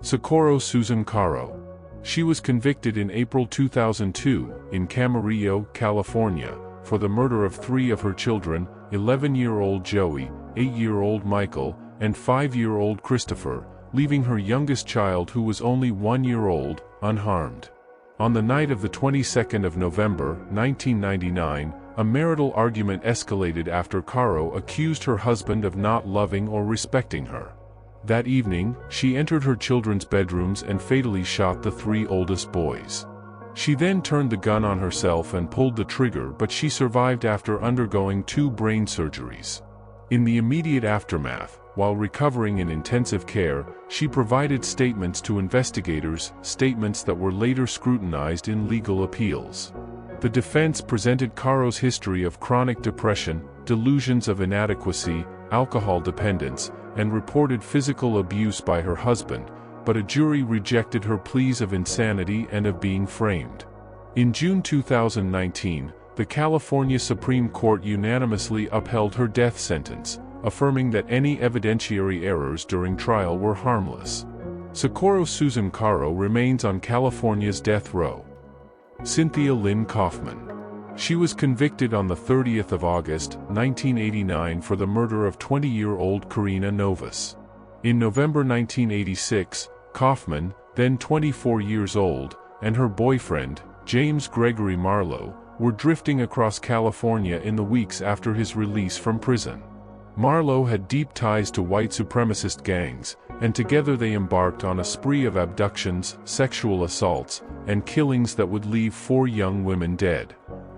Socorro Susan Caro. She was convicted in April 2002 in Camarillo, California, for the murder of 3 of her children, 11-year-old Joey, 8-year-old Michael, and 5-year-old Christopher, leaving her youngest child, who was only 1 year old, unharmed. On the night of the 22nd of November, 1999, a marital argument escalated after Caro accused her husband of not loving or respecting her. That evening, she entered her children's bedrooms and fatally shot the 3 oldest boys. She then turned the gun on herself and pulled the trigger, but she survived after undergoing 2 brain surgeries. In the immediate aftermath, while recovering in intensive care, she provided statements to investigators, statements that were later scrutinized in legal appeals. The defense presented Caro's history of chronic depression, delusions of inadequacy, alcohol dependence, and reported physical abuse by her husband, but a jury rejected her pleas of insanity and of being framed. In June 2019, the California Supreme Court unanimously upheld her death sentence, affirming that any evidentiary errors during trial were harmless. Socorro Susan Caro remains on California's death row. Cynthia Lynn Kaufman. She was convicted on the 30th of August, 1989 for the murder of 20-year-old Karina Novus. In November 1986, Kaufman, then 24 years old, and her boyfriend, James Gregory Marlowe, were drifting across California in the weeks after his release from prison. Marlowe had deep ties to white supremacist gangs, and together they embarked on a spree of abductions, sexual assaults, and killings that would leave 4 young women dead.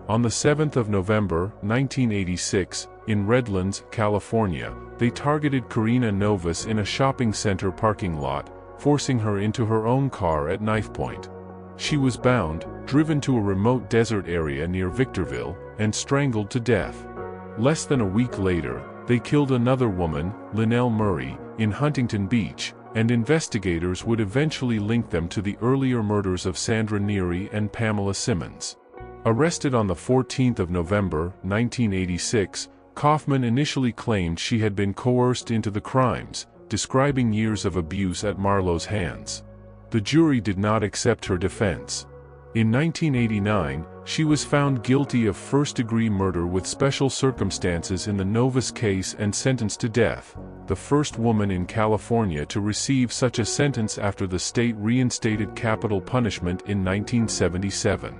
On the 7th of November, 1986, in Redlands, California, they targeted Karina Novus in a shopping center parking lot, forcing her into her own car at knife point. She was bound, driven to a remote desert area near Victorville, and strangled to death. Less than a week later, they killed another woman, Linnell Murray, in Huntington Beach, and investigators would eventually link them to the earlier murders of Sandra Neary and Pamela Simmons. Arrested on the 14th of November, 1986, Kaufman initially claimed she had been coerced into the crimes, describing years of abuse at Marlowe's hands. The jury did not accept her defense. In 1989, she was found guilty of first-degree murder with special circumstances in the Novus case and sentenced to death, the first woman in California to receive such a sentence after the state reinstated capital punishment in 1977.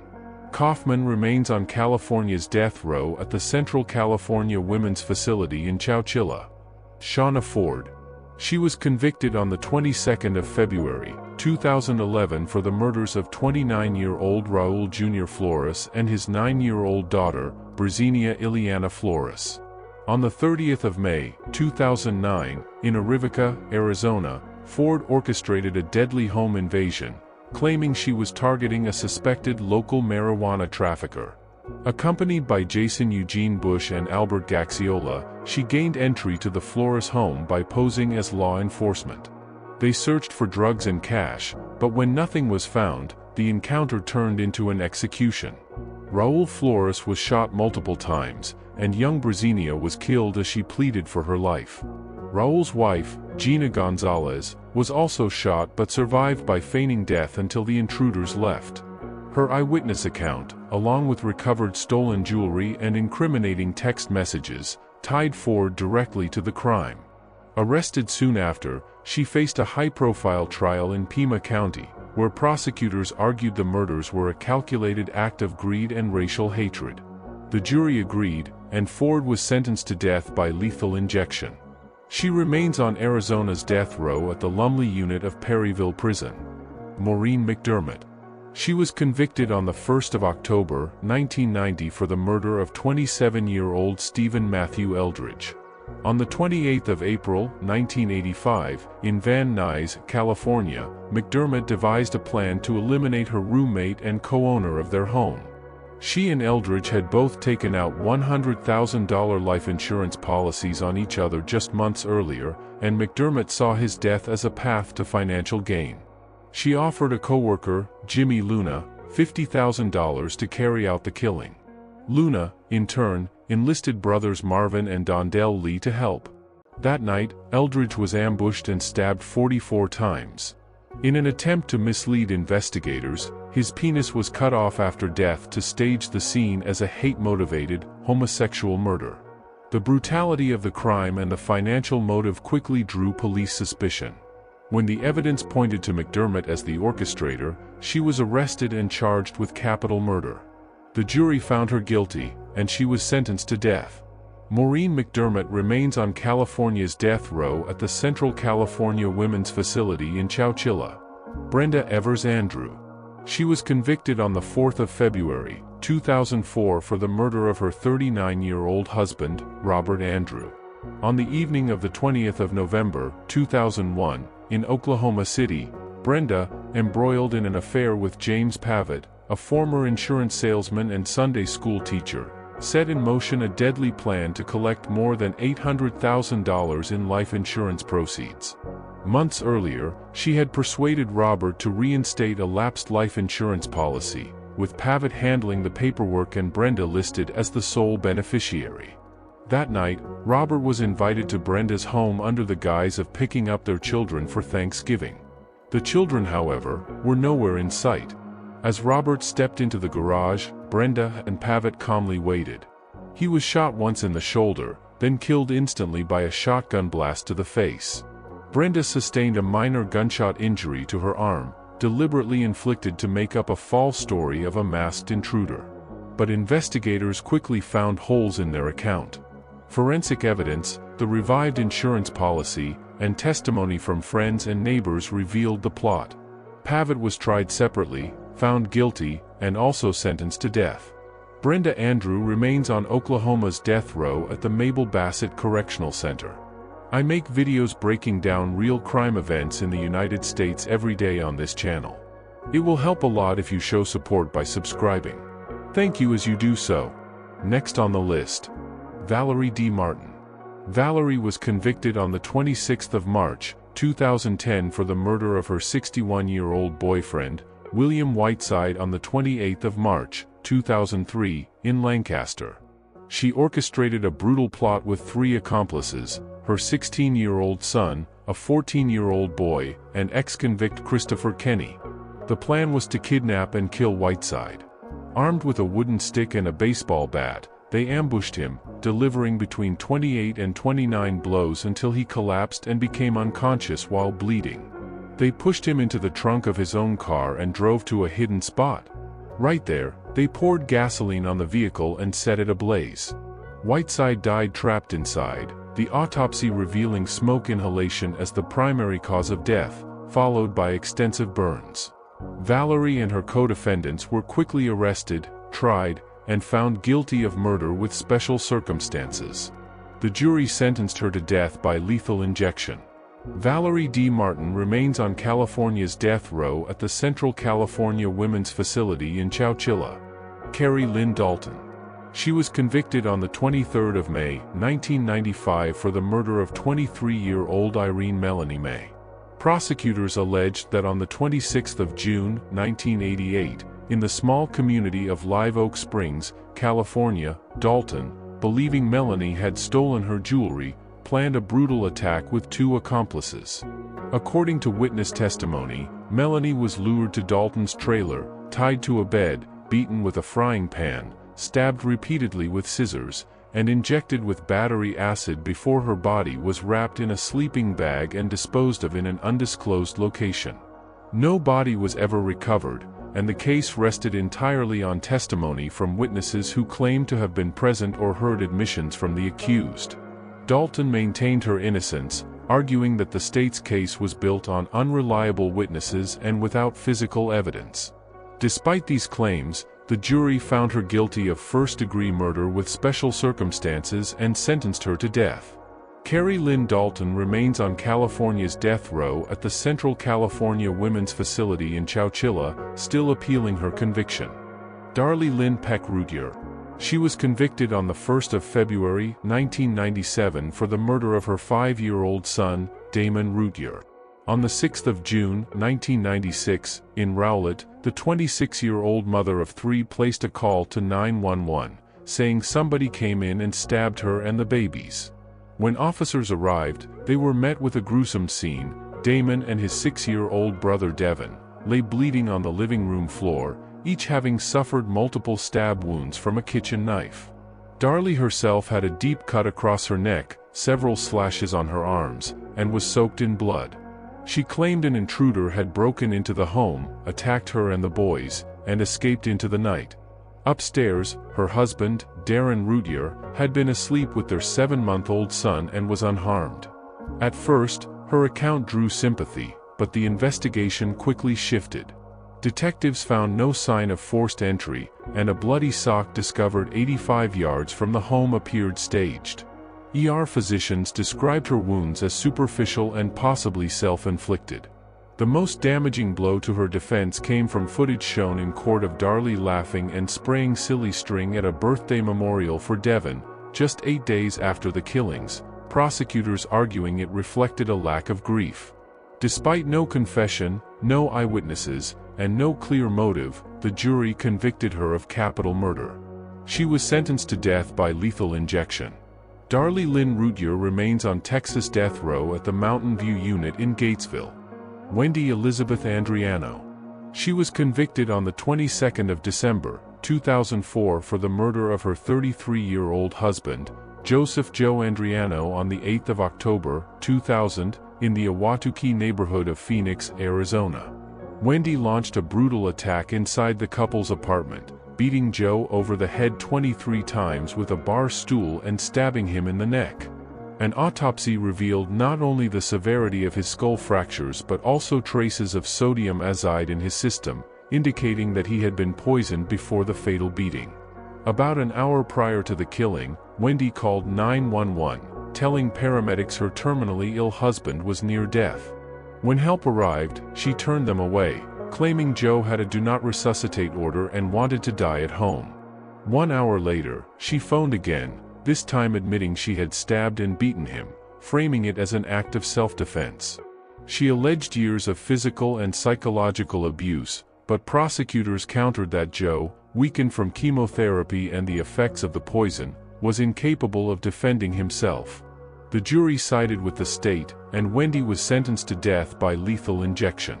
Kaufman remains on California's death row at the Central California Women's Facility in Chowchilla. Shauna Ford. She was convicted on the 22nd of February, 2011 for the murders of 29-year-old Raul Jr. Flores and his 9-year-old daughter, Brazenia Ileana Flores. On the 30th of May, 2009, in Arivaca, Arizona, Ford orchestrated a deadly home invasion, claiming she was targeting a suspected local marijuana trafficker. Accompanied by Jason Eugene Bush and Albert Gaxiola, she gained entry to the Flores home by posing as law enforcement. They searched for drugs and cash, but when nothing was found, the encounter turned into an execution. Raul Flores was shot multiple times, and young Brazenia was killed as she pleaded for her life. Raul's wife, Gina Gonzalez, was also shot but survived by feigning death until the intruders left. Her eyewitness account, along with recovered stolen jewelry and incriminating text messages, tied Ford directly to the crime. Arrested soon after, she faced a high-profile trial in Pima County, where prosecutors argued the murders were a calculated act of greed and racial hatred. The jury agreed, and Ford was sentenced to death by lethal injection. She remains on Arizona's death row at the Lumley unit of Perryville Prison. Maureen McDermott. She was convicted on the 1st of October, 1990 for the murder of 27-year-old Stephen Matthew Eldridge. On the 28th of April, 1985, in Van Nuys, California, McDermott devised a plan to eliminate her roommate and co-owner of their home. She and Eldridge had both taken out $100,000 life insurance policies on each other just months earlier, and McDermott saw his death as a path to financial gain. She offered a coworker, Jimmy Luna, $50,000 to carry out the killing. Luna, in turn, enlisted brothers Marvin and Dondell Lee to help. That night, Eldridge was ambushed and stabbed 44 times. In an attempt to mislead investigators, his penis was cut off after death to stage the scene as a hate-motivated, homosexual murder. The brutality of the crime and the financial motive quickly drew police suspicion. When the evidence pointed to McDermott as the orchestrator, she was arrested and charged with capital murder. The jury found her guilty, and she was sentenced to death. Maureen McDermott remains on California's death row at the Central California Women's Facility in Chowchilla. Brenda Evers Andrew. She was convicted on the 4th of February, 2004 for the murder of her 39-year-old husband, Robert Andrew. On the evening of the 20th of November, 2001, in Oklahoma City, Brenda, embroiled in an affair with James Pavitt, a former insurance salesman and Sunday school teacher, set in motion a deadly plan to collect more than $800,000 in life insurance proceeds. Months earlier, she had persuaded Robert to reinstate a lapsed life insurance policy, with Pavitt handling the paperwork and Brenda listed as the sole beneficiary. That night, Robert was invited to Brenda's home under the guise of picking up their children for Thanksgiving. The children, however, were nowhere in sight. As Robert stepped into the garage, Brenda and Pavitt calmly waited. He was shot once in the shoulder, then killed instantly by a shotgun blast to the face. Brenda sustained a minor gunshot injury to her arm, deliberately inflicted to make up a false story of a masked intruder. But investigators quickly found holes in their account. Forensic evidence, the revived insurance policy, and testimony from friends and neighbors revealed the plot. Pavitt was tried separately, found guilty, and also sentenced to death. Brenda Andrew remains on Oklahoma's death row at the Mabel Bassett Correctional Center. I make videos breaking down real crime events in the United States every day on this channel. It will help a lot if you show support by subscribing. Thank you as you do so. Next on the list, Valerie D. Martin. Valerie was convicted on the 26th of March, 2010 for the murder of her 61-year-old boyfriend, William Whiteside, on the 28th of March, 2003, in Lancaster. She orchestrated a brutal plot with 3 accomplices, her 16-year-old son, a 14-year-old boy, and ex-convict Christopher Kenny. The plan was to kidnap and kill Whiteside. Armed with a wooden stick and a baseball bat, they ambushed him, delivering between 28 and 29 blows until he collapsed and became unconscious while bleeding. They pushed him into the trunk of his own car and drove to a hidden spot. Right there, they poured gasoline on the vehicle and set it ablaze. Whiteside died trapped inside, the autopsy revealing smoke inhalation as the primary cause of death, followed by extensive burns. Valerie and her co-defendants were quickly arrested, tried, and found guilty of murder with special circumstances. The jury sentenced her to death by lethal injection. Valerie D. Martin remains on California's death row at the Central California Women's Facility in Chowchilla. Carrie Lynn Dalton. She was convicted on the 23rd of May, 1995 for the murder of 23-year-old Irene Melanie May. Prosecutors alleged that on the 26th of June, 1988, in the small community of Live Oak Springs, California, Dalton, believing Melanie had stolen her jewelry, planned a brutal attack with 2 accomplices. According to witness testimony, Melanie was lured to Dalton's trailer, tied to a bed, beaten with a frying pan, stabbed repeatedly with scissors, and injected with battery acid before her body was wrapped in a sleeping bag and disposed of in an undisclosed location. No body was ever recovered, and the case rested entirely on testimony from witnesses who claimed to have been present or heard admissions from the accused. Dalton maintained her innocence, arguing that the state's case was built on unreliable witnesses and without physical evidence. Despite these claims, the jury found her guilty of first-degree murder with special circumstances and sentenced her to death. Carrie Lynn Dalton remains on California's death row at the Central California Women's Facility in Chowchilla, still appealing her conviction. Darlie Lynn Peck Routier. She was convicted on the 1st of February, 1997 for the murder of her 5-year-old son, Damon Routier. On the 6th of June, 1996, in Rowlett, the 26-year-old mother of 3 placed a call to 911, saying somebody came in and stabbed her and the babies. When officers arrived, they were met with a gruesome scene. Damon and his 6-year-old brother Devon, lay bleeding on the living room floor, each having suffered multiple stab wounds from a kitchen knife. Darlie herself had a deep cut across her neck, several slashes on her arms, and was soaked in blood. She claimed an intruder had broken into the home, attacked her and the boys, and escaped into the night. Upstairs, her husband, Darren Routier, had been asleep with their 7-month-old son and was unharmed. At first, her account drew sympathy, but the investigation quickly shifted. Detectives found no sign of forced entry, and a bloody sock discovered 85 yards from the home appeared staged. ER physicians described her wounds as superficial and possibly self-inflicted. The most damaging blow to her defense came from footage shown in court of Darlie laughing and spraying silly string at a birthday memorial for Devon, just 8 days after the killings, prosecutors arguing it reflected a lack of grief. Despite no confession, no eyewitnesses, and no clear motive, the jury convicted her of capital murder. She was sentenced to death by lethal injection. Darlie Lynn Routier remains on Texas death row at the Mountain View Unit in Gatesville. Wendy Elizabeth Andriano. She was convicted on the 22nd of December, 2004 for the murder of her 33-year-old husband, Joseph Joe Andriano on the 8th of October, 2000, in the Ahwatukee neighborhood of Phoenix, Arizona. Wendy launched a brutal attack inside the couple's apartment, beating Joe over the head 23 times with a bar stool and stabbing him in the neck. An autopsy revealed not only the severity of his skull fractures but also traces of sodium azide in his system, indicating that he had been poisoned before the fatal beating. About an hour prior to the killing, Wendy called 911, telling paramedics her terminally ill husband was near death. When help arrived, she turned them away, claiming Joe had a do not resuscitate order and wanted to die at home. 1 hour later, she phoned again, this time admitting she had stabbed and beaten him, framing it as an act of self-defense. She alleged years of physical and psychological abuse, but prosecutors countered that Joe, weakened from chemotherapy and the effects of the poison, was incapable of defending himself. The jury sided with the state, and Wendy was sentenced to death by lethal injection.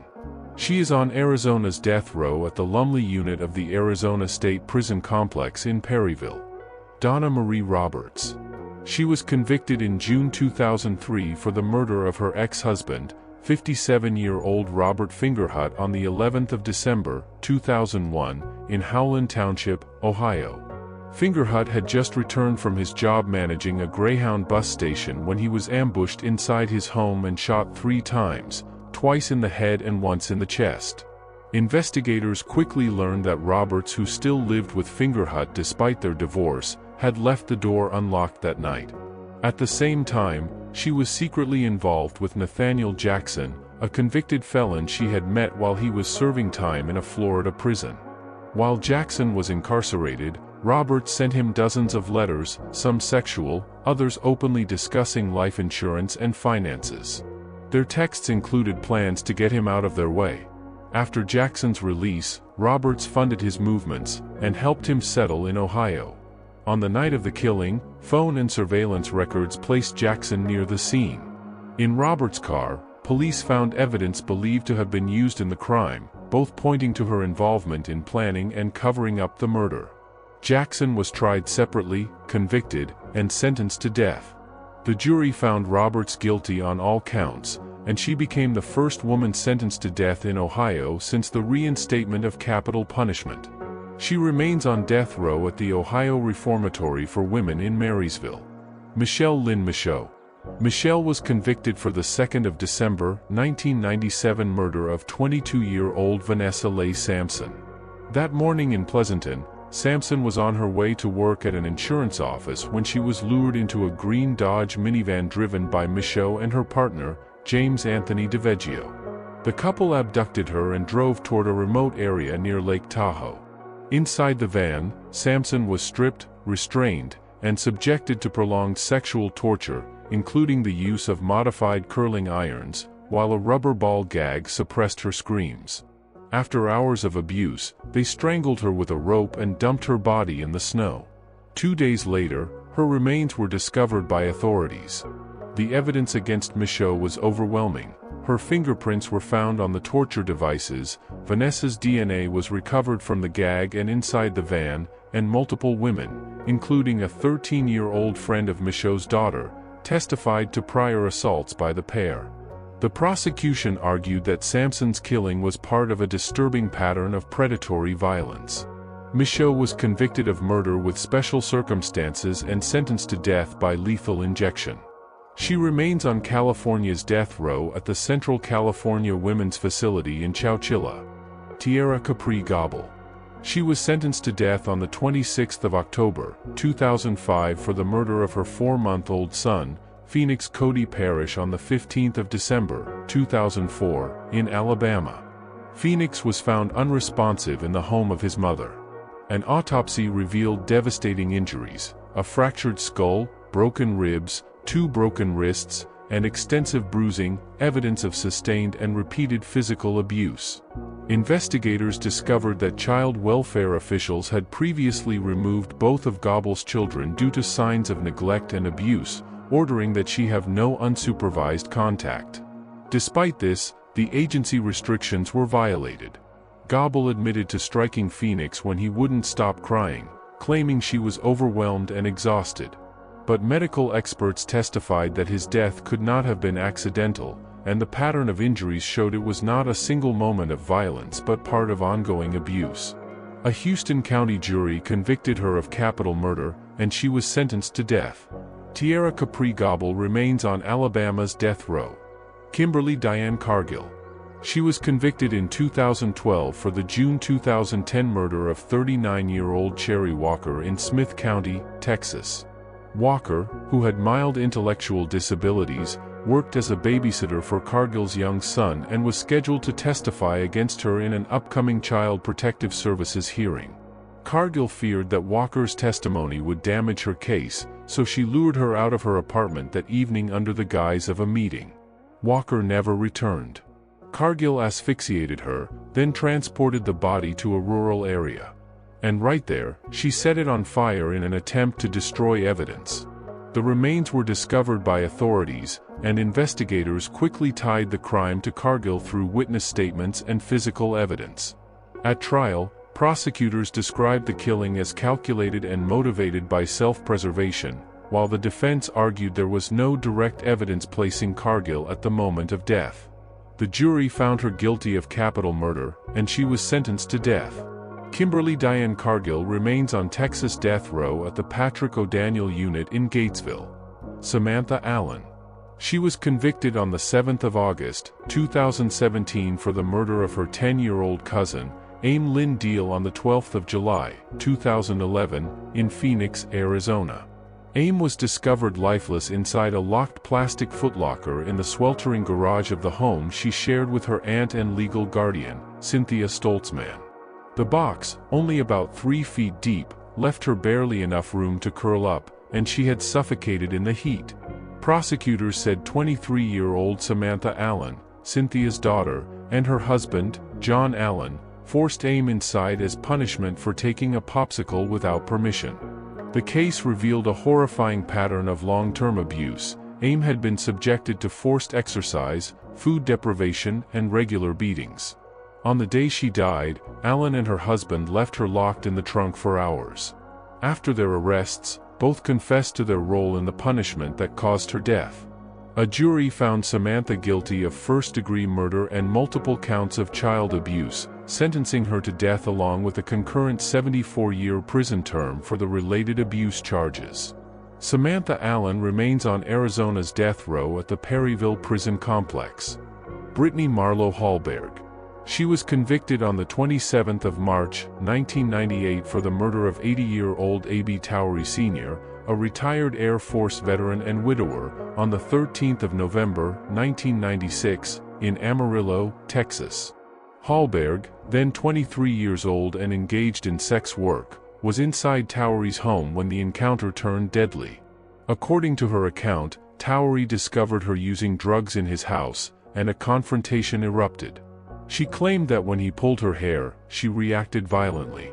She is on Arizona's death row at the Lumley unit of the Arizona State Prison Complex in Perryville. Donna Marie Roberts. She was convicted in June 2003 for the murder of her ex-husband, 57-year-old Robert Fingerhut on the 11th of December, 2001, in Howland Township, Ohio. Fingerhut had just returned from his job managing a Greyhound bus station when he was ambushed inside his home and shot 3 times, twice in the head and once in the chest. Investigators quickly learned that Roberts, who still lived with Fingerhut despite their divorce, had left the door unlocked that night. At the same time, she was secretly involved with Nathaniel Jackson, a convicted felon she had met while he was serving time in a Florida prison. While Jackson was incarcerated, Roberts sent him dozens of letters, some sexual, others openly discussing life insurance and finances. Their texts included plans to get him out of their way. After Jackson's release, Roberts funded his movements and helped him settle in Ohio. On the night of the killing, phone and surveillance records placed Jackson near the scene. In Roberts' car, police found evidence believed to have been used in the crime, both pointing to her involvement in planning and covering up the murder. Jackson was tried separately, convicted, and sentenced to death. The jury found Roberts guilty on all counts, and she became the first woman sentenced to death in Ohio since the reinstatement of capital punishment. She remains on death row at the Ohio Reformatory for Women in Marysville. Michelle Lynn Michaud. Michelle was convicted for the 2nd of December, 1997 murder of 22-year-old Vanessa Leigh Sampson. That morning in Pleasanton, Sampson was on her way to work at an insurance office when she was lured into a green Dodge minivan driven by Michaud and her partner, James Anthony DeVeggio. The couple abducted her and drove toward a remote area near Lake Tahoe. Inside the van, Sampson was stripped, restrained, and subjected to prolonged sexual torture, including the use of modified curling irons, while a rubber ball gag suppressed her screams. After hours of abuse, they strangled her with a rope and dumped her body in the snow. 2 days later, her remains were discovered by authorities. The evidence against Michaud was overwhelming, Her fingerprints were found on the torture devices, Vanessa's DNA was recovered from the gag and inside the van, and multiple women, including a 13-year-old friend of Michaud's daughter, testified to prior assaults by the pair. The prosecution argued that Sampson's killing was part of a disturbing pattern of predatory violence. Michaud was convicted of murder with special circumstances and sentenced to death by lethal injection. She remains on California's death row at the Central California Women's Facility in Chowchilla. Tierra Capri Gobble. She was sentenced to death on the 26th of October, 2005 for the murder of her 4-month-old son, Phoenix Cody Parrish, on the 15th of December, 2004, in Alabama. Phoenix was found unresponsive in the home of his mother. An autopsy revealed devastating injuries: a fractured skull, broken ribs, 2 broken wrists, and extensive bruising, evidence of sustained and repeated physical abuse. Investigators discovered that child welfare officials had previously removed both of Gobble's children due to signs of neglect and abuse, ordering that she have no unsupervised contact. Despite this, the agency restrictions were violated. Gobble admitted to striking Phoenix when he wouldn't stop crying, claiming she was overwhelmed and exhausted. But medical experts testified that his death could not have been accidental, and the pattern of injuries showed it was not a single moment of violence but part of ongoing abuse. A Houston County jury convicted her of capital murder, and she was sentenced to death. Tierra Capri Gobble remains on Alabama's death row. Kimberly Diane Cargill. She was convicted in 2012 for the June 2010 murder of 39-year-old Cherry Walker in Smith County, Texas. Walker, who had mild intellectual disabilities, worked as a babysitter for Cargill's young son and was scheduled to testify against her in an upcoming Child Protective Services hearing. Cargill feared that Walker's testimony would damage her case, so she lured her out of her apartment that evening under the guise of a meeting. Walker never returned. Cargill asphyxiated her, then transported the body to a rural area. And right there, she set it on fire in an attempt to destroy evidence. The remains were discovered by authorities, and investigators quickly tied the crime to Cargill through witness statements and physical evidence. At trial, prosecutors described the killing as calculated and motivated by self-preservation, while the defense argued there was no direct evidence placing Cargill at the moment of death. The jury found her guilty of capital murder, and she was sentenced to death. Kimberly Diane Cargill remains on Texas death row at the Patrick O'Daniel unit in Gatesville. Samantha Allen. She was convicted on the 7th of August, 2017 for the murder of her 10-year-old cousin, Aim Lynn Deal, on the 12th of July, 2011, in Phoenix, Arizona. Aim was discovered lifeless inside a locked plastic footlocker in the sweltering garage of the home she shared with her aunt and legal guardian, Cynthia Stoltzman. The box, only about 3 feet deep, left her barely enough room to curl up, and she had suffocated in the heat. Prosecutors said 23-year-old Samantha Allen, Cynthia's daughter, and her husband, John Allen, forced Aim inside as punishment for taking a popsicle without permission. The case revealed a horrifying pattern of long-term abuse. Aim had been subjected to forced exercise, food deprivation, and regular beatings. On the day she died, Allen and her husband left her locked in the trunk for hours. After their arrests, both confessed to their role in the punishment that caused her death. A jury found Samantha guilty of first-degree murder and multiple counts of child abuse, sentencing her to death along with a concurrent 74-year prison term for the related abuse charges. Samantha Allen remains on Arizona's death row at the Perryville Prison Complex. Brittany Marlowe Hallberg. She was convicted on the 27th of March, 1998 for the murder of 80-year-old A.B. Towery Sr., a retired Air Force veteran and widower, on the 13th of November, 1996, in Amarillo, Texas. Hallberg, then 23 years old and engaged in sex work, was inside Towery's home when the encounter turned deadly. According to her account, Towery discovered her using drugs in his house, and a confrontation erupted. She claimed that when he pulled her hair, she reacted violently.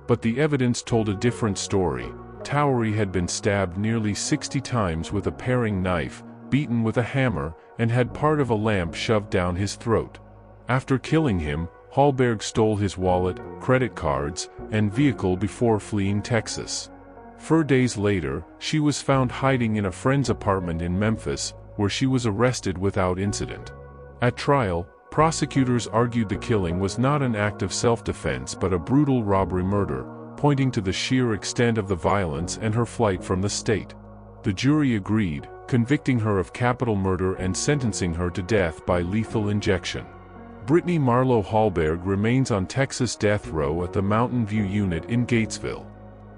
But the evidence told a different story. Towery had been stabbed nearly 60 times with a paring knife, beaten with a hammer, and had part of a lamp shoved down his throat. After killing him, Hallberg stole his wallet, credit cards, and vehicle before fleeing Texas. 4 days later, she was found hiding in a friend's apartment in Memphis, where she was arrested without incident. At trial, prosecutors argued the killing was not an act of self-defense but a brutal robbery-murder, pointing to the sheer extent of the violence and her flight from the state. The jury agreed, convicting her of capital murder and sentencing her to death by lethal injection. Brittany Marlowe Hallberg remains on Texas death row at the Mountain View Unit in Gatesville.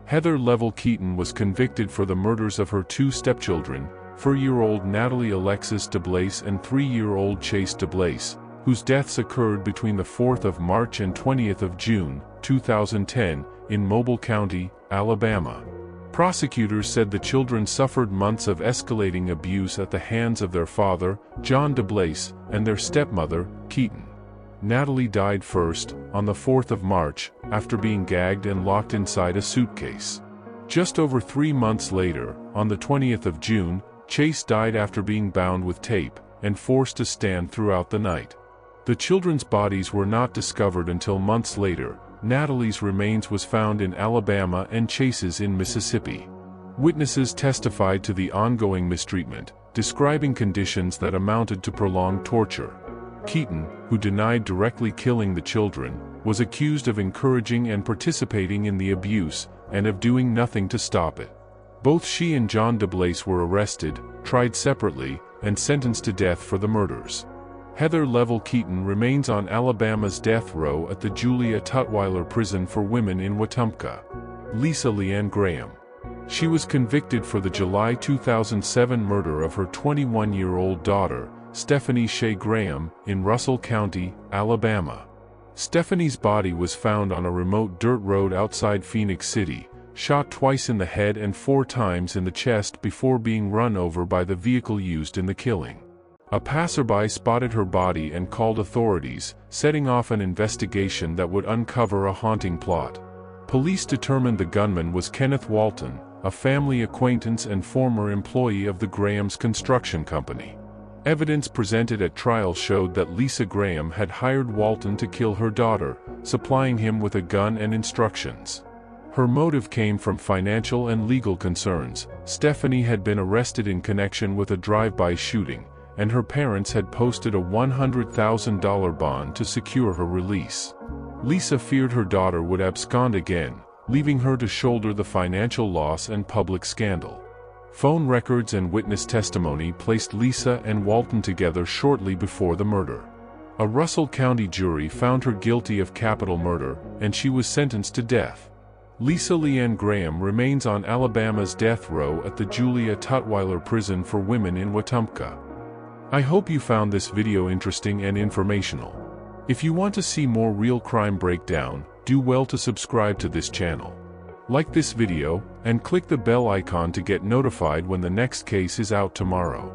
Heather Level Keaton was convicted for the murders of her 2 stepchildren, 4-year-old Natalie Alexis DeBlaise and 3-year-old Chase DeBlaise, whose deaths occurred between the 4th of March and 20th of June, 2010, in Mobile County, Alabama. Prosecutors said the children suffered months of escalating abuse at the hands of their father, John DeBlaise, and their stepmother, Keaton. Natalie died first, on the 4th of March, after being gagged and locked inside a suitcase. Just over 3 months later, on the 20th of June, Chase died after being bound with tape and forced to stand throughout the night. The children's bodies were not discovered until months later. Natalie's remains was found in Alabama and Chase's in Mississippi. Witnesses testified to the ongoing mistreatment, describing conditions that amounted to prolonged torture. Keaton, who denied directly killing the children, was accused of encouraging and participating in the abuse, and of doing nothing to stop it. Both she and John DeBlaise were arrested, tried separately, and sentenced to death for the murders. Heather Level Keaton remains on Alabama's death row at the Julia Tutwiler Prison for Women in Wetumpka. Lisa Leanne Graham. She was convicted for the July 2007 murder of her 21-year-old daughter, Stephanie Shea Graham, in Russell County, Alabama. Stephanie's body was found on a remote dirt road outside Phoenix City, shot twice in the head and 4 times in the chest before being run over by the vehicle used in the killing. A passerby spotted her body and called authorities, setting off an investigation that would uncover a haunting plot. Police determined the gunman was Kenneth Walton, a family acquaintance and former employee of the Graham's construction company. Evidence presented at trial showed that Lisa Graham had hired Walton to kill her daughter, supplying him with a gun and instructions. Her motive came from financial and legal concerns. Stephanie had been arrested in connection with a drive-by shooting, and her parents had posted a $100,000 bond to secure her release. Lisa feared her daughter would abscond again, leaving her to shoulder the financial loss and public scandal. Phone records and witness testimony placed Lisa and Walton together shortly before the murder. A Russell County jury found her guilty of capital murder, and she was sentenced to death. Lisa Leanne Graham remains on Alabama's death row at the Julia Tutwiler Prison for Women in Wetumpka. I hope you found this video interesting and informational. If you want to see more real crime breakdown, do well to subscribe to this channel. Like this video, and click the bell icon to get notified when the next case is out tomorrow.